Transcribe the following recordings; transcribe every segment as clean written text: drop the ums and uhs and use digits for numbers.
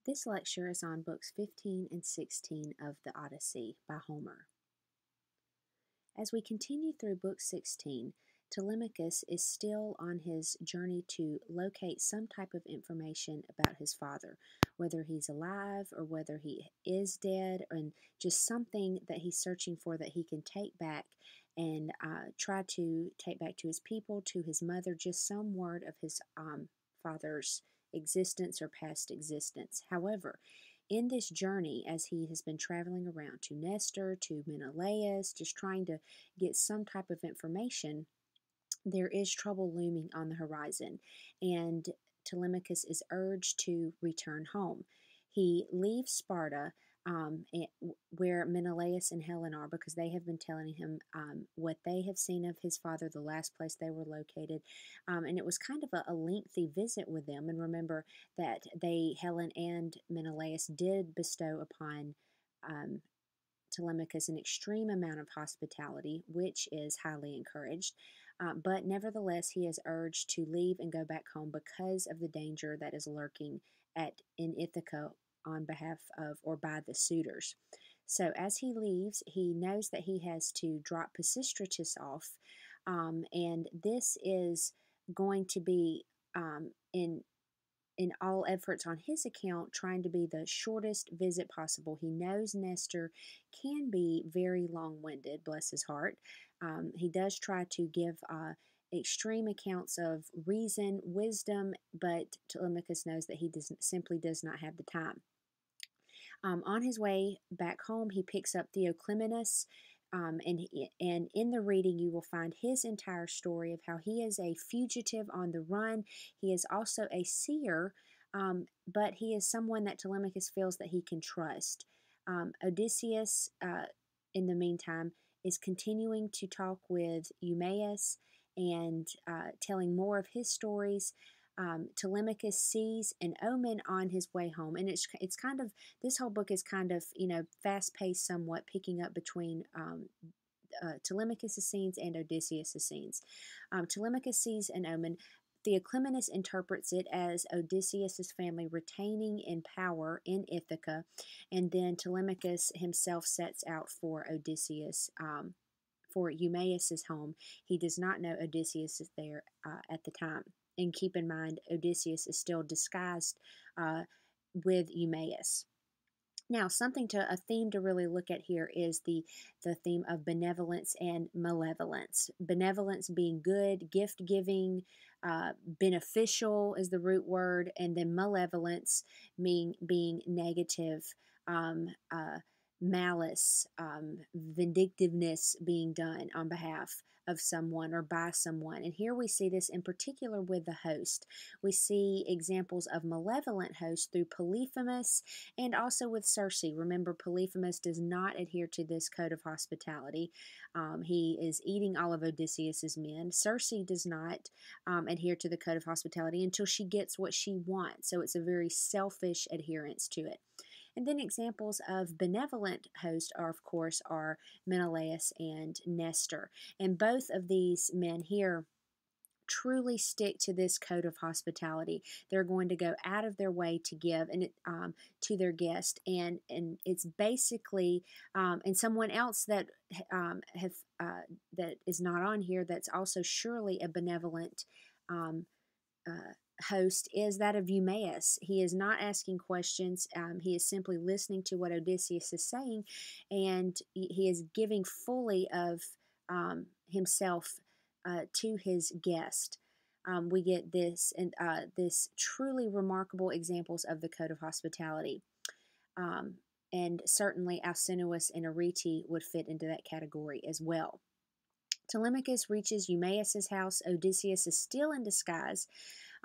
This lecture is on books 15 and 16 of the Odyssey by Homer. As we continue through book 16, Telemachus is still on his journey to locate some type of information about his father, whether he's alive or whether he is dead, and just something that he's searching for that he can take back and try to take back to his people, to his mother, just some word of his father's existence or past existence. However, in this journey, as he has been traveling around to Nestor, to Menelaus, just trying to get some type of information, there is trouble looming on the horizon, and Telemachus is urged to return home. He leaves Sparta, where Menelaus and Helen are, because they have been telling him what they have seen of his father, the last place they were located, and it was kind of a lengthy visit with them. And remember that Helen and Menelaus did bestow upon Telemachus an extreme amount of hospitality, which is highly encouraged. But nevertheless, he is urged to leave and go back home because of the danger that is lurking in Ithaca on behalf of or by the suitors. So as he leaves, he knows that he has to drop Pisistratus off, and this is going to be in all efforts on his account, trying to be the shortest visit possible. He knows Nestor can be very long-winded, bless his heart. He does try to give extreme accounts of reason, wisdom, but Telemachus knows that he simply does not have the time. On his way back home, he picks up Theoclymenus, and in the reading, you will find his entire story of how he is a fugitive on the run. He is also a seer, but he is someone that Telemachus feels that he can trust. Odysseus, in the meantime, is continuing to talk with Eumaeus and telling more of his stories. Telemachus sees an omen on his way home, and it's kind of, this whole book is kind of, fast paced somewhat, picking up between Telemachus' scenes and Odysseus' scenes. Telemachus sees an omen. Theoclymenus interprets it as Odysseus' family retaining in power in Ithaca, and then Telemachus himself sets out for for Eumaeus' home. He does not know Odysseus is there at the time. And keep in mind, Odysseus is still disguised with Eumaeus. Now, a theme to really look at here is the theme of benevolence and malevolence. Benevolence being good, gift-giving, beneficial is the root word, and then malevolence being negative, malice, vindictiveness being done on behalf of someone or by someone. And here we see this in particular with the host. We see examples of malevolent hosts through Polyphemus and also with Circe. Remember, Polyphemus does not adhere to this code of hospitality. He is eating all of Odysseus's men. Circe does not adhere to the code of hospitality until she gets what she wants. So it's a very selfish adherence to it. And then examples of benevolent hosts are, of course, Menelaus and Nestor. And both of these men here truly stick to this code of hospitality. They're going to go out of their way to give to their guest, and it's basically and someone else that that is not on here that's also surely a benevolent host is that of Eumaeus. He is not asking questions. He is simply listening to what Odysseus is saying, and he is giving fully of himself to his guest. We get this truly remarkable examples of the code of hospitality. And certainly Alcinous and Arete would fit into that category as well. Telemachus reaches Eumaeus' house. Odysseus is still in disguise.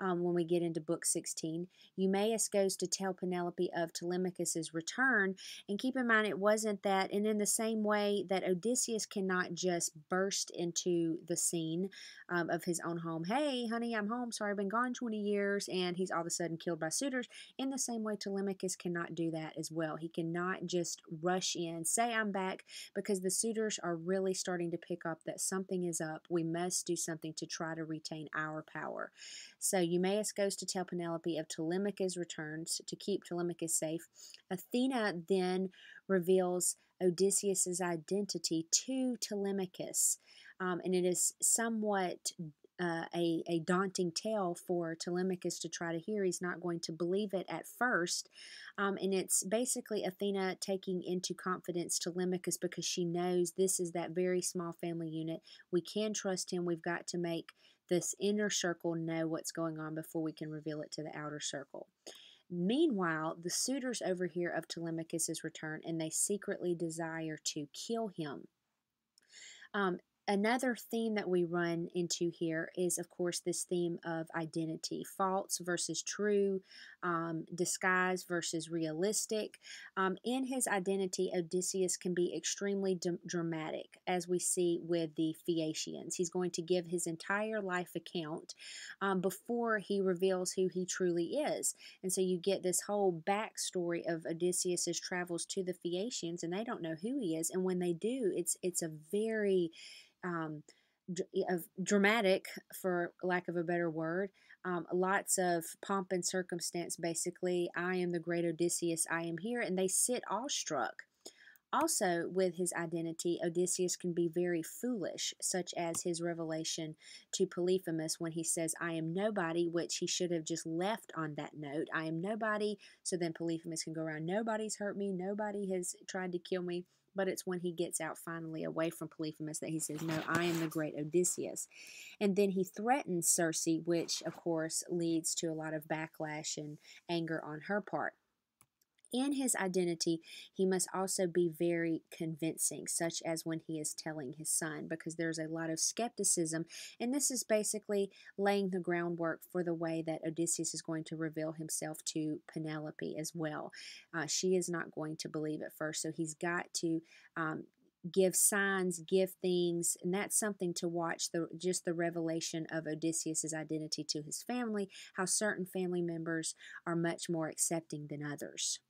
When we get into book 16, Eumaeus goes to tell Penelope of Telemachus' return, and keep in mind it wasn't that, and in the same way that Odysseus cannot just burst into the scene of his own home, hey honey, I'm home, sorry I've been gone 20 years, and he's all of a sudden killed by suitors. In the same way, Telemachus cannot do that as well. He cannot just rush in, say I'm back, because the suitors are really starting to pick up that something is up. We must do something to try to retain our power. So Eumaeus goes to tell Penelope of Telemachus' returns to keep Telemachus safe. Athena then reveals Odysseus's identity to Telemachus, and it is somewhat a daunting tale for Telemachus to try to hear. He's not going to believe it at first. And it's basically Athena taking into confidence Telemachus because she knows this is that very small family unit. We can trust him. We've got to make this inner circle know what's going on before we can reveal it to the outer circle. Meanwhile, the suitors overhear of Telemachus' return and they secretly desire to kill him. Um, Another theme that we run into here is, of course, this theme of identity, false versus true, disguise versus realistic. In his identity, Odysseus can be extremely dramatic, as we see with the Phaeacians. He's going to give his entire life account before he reveals who he truly is. And so you get this whole backstory of Odysseus's travels to the Phaeacians, and they don't know who he is. And when they do, it's a very um, dramatic, for lack of a better word. Lots of pomp and circumstance, basically. I am the great Odysseus, I am here. And they sit awestruck. Also, with his identity, Odysseus can be very foolish, such as his revelation to Polyphemus when he says, I am nobody, which he should have just left on that note. I am nobody, so then Polyphemus can go around, nobody's hurt me, nobody has tried to kill me. But it's when he gets out finally away from Polyphemus that he says, no, I am the great Odysseus. And then he threatens Circe, which, of course, leads to a lot of backlash and anger on her part. In his identity, he must also be very convincing, such as when he is telling his son, because there's a lot of skepticism. And this is basically laying the groundwork for the way that Odysseus is going to reveal himself to Penelope as well. She is not going to believe at first, so he's got to give signs, give things, and that's something to watch, just the revelation of Odysseus's identity to his family, how certain family members are much more accepting than others.